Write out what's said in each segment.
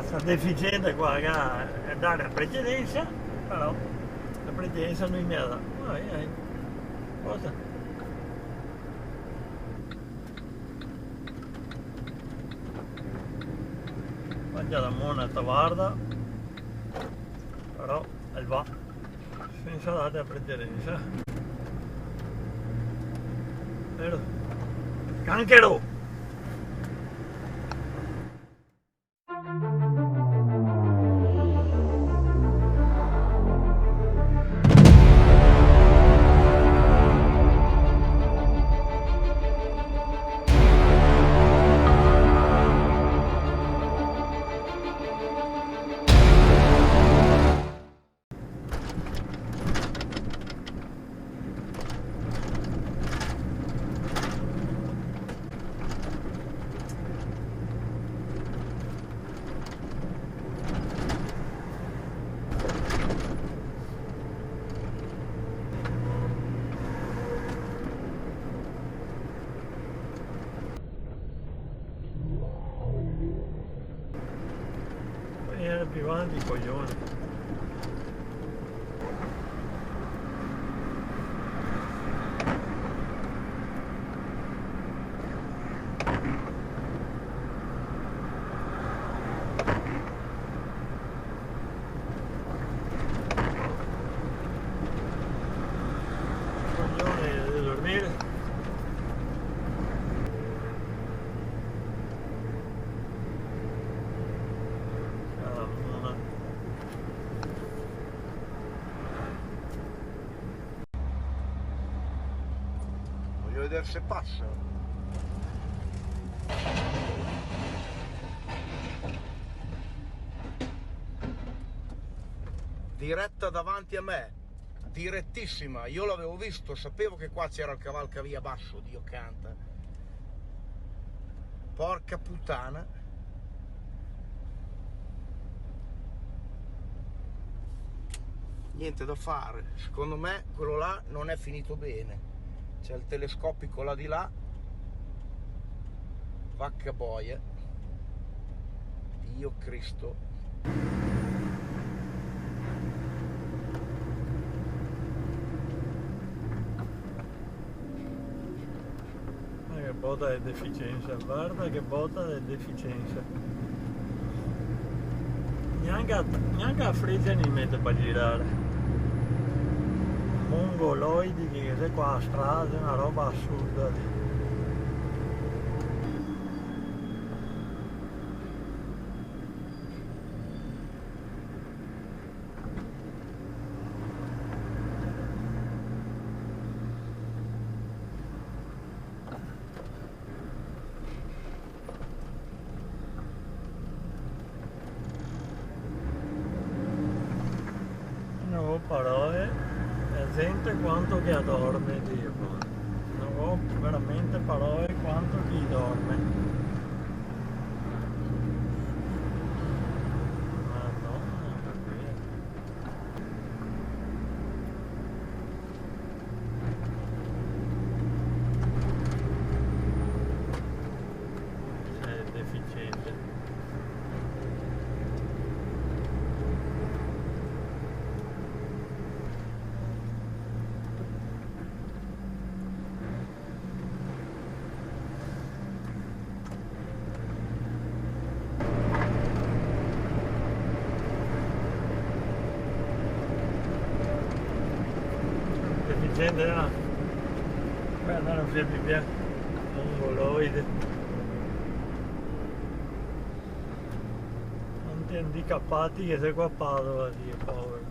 sta deficiente qua a dare la precedenza, però la precedenza non mi ha dato. Cosa? Mangia la mona tavarda, però va senza dare la precedenza. Vero? Canchero! Era più avanti i coglioni. Coglione di dormire. Una. Voglio vedere se passa. Diretta davanti a me, direttissima. Io l'avevo visto, sapevo che qua c'era il cavalcavia basso, Dio canta. Porca puttana. Niente da fare, secondo me quello là non è finito bene. C'è il telescopico là di là, vacca boia, Dio Cristo. Che botta di deficienza, guarda che botta di deficienza. Neanche a Frisia ne mette per girare. Mongoloidi che sei qua a strada, è una roba assurda lì. Non ho parole, la gente quanto che dorme, Dio. Non ho veramente parole quanto chi dorme. Madonna mia. Sei deficiente. Deficiente, no? Beh, andare a via via. Mongoloide. Tanti handicappati che sei qua a Padova, Dio, povero.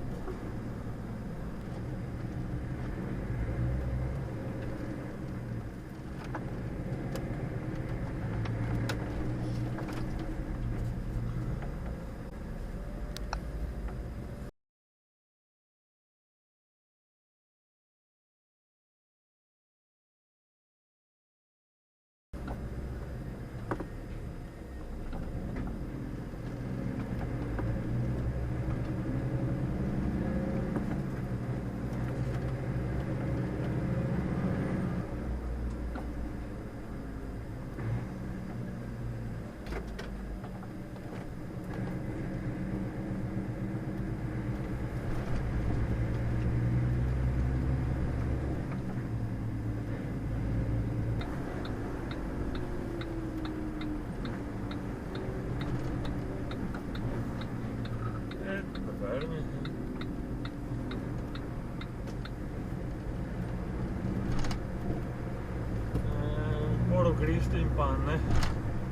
panne,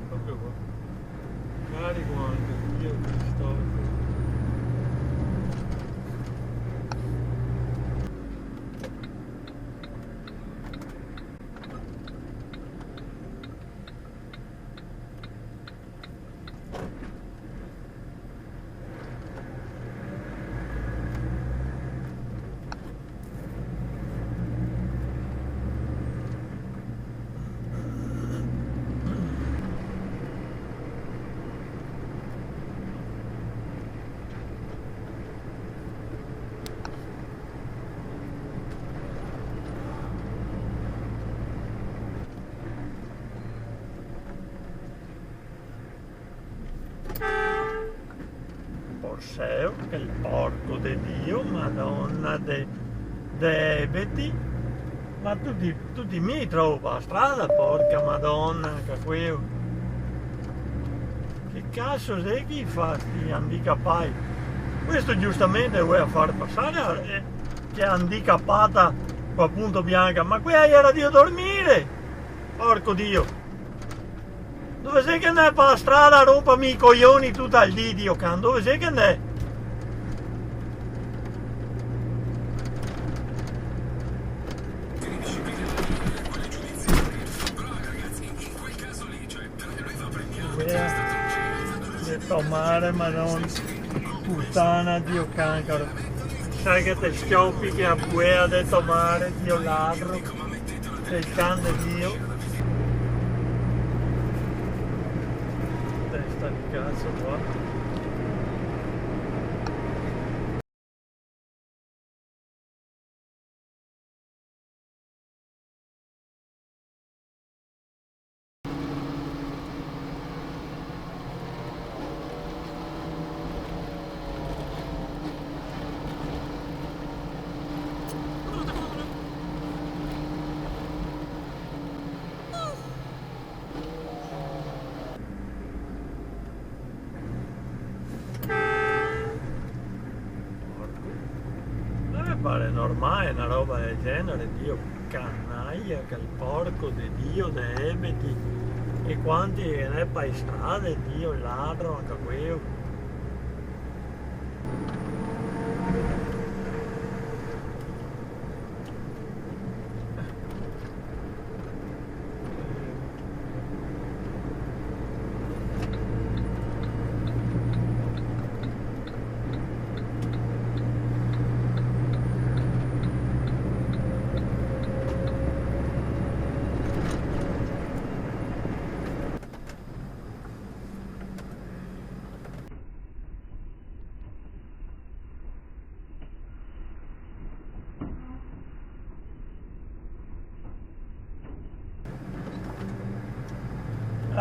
proprio qua, carico anche, io sto. Porseo, che il porco di Dio, Madonna de debiti, ma tu ti mi trovi a strada, porca Madonna, anche quello. Che cazzo sei che fa sti handicappati? Questo giustamente vuoi far passare che è handicappata qua punto bianca, ma qui era di dormire, porco Dio. Dove sei che andai per la strada a rompermi i coglioni tutto il dì, Dio can? Dove sei che andai? Detto mare, ma non puttana, Dio cancaro. Sai che te schioppi che a buea detto mare, Dio ladro, sei il can di Dio. Testa di cazzo qua. Pare normale una roba del genere, Dio canaglia, che il porco di Dio debiti e quanti ne per strade, Dio ladro anche quello.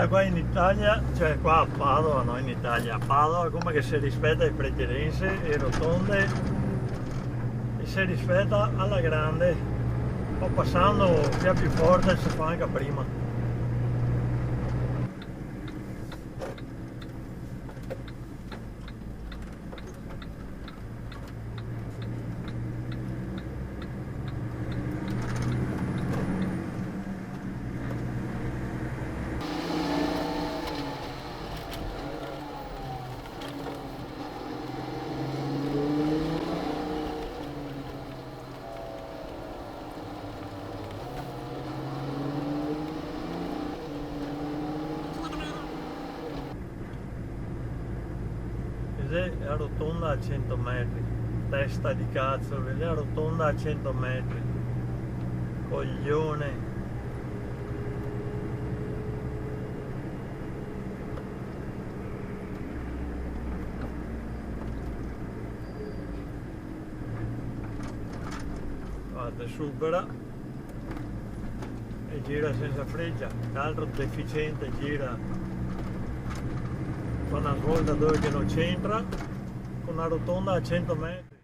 Qua in Italia, cioè qua a Padova, no in Italia, a Padova come che si rispetta le precedenze e rotonde e si rispetta alla grande, o passando via più forte si fa anche prima. È rotonda a 100 metri, testa di cazzo, è rotonda a 100 metri, coglione. Guarda, supera e gira senza freccia, l'altro deficiente gira con una svolta dove che non c'entra, con una rotonda a 100 metri.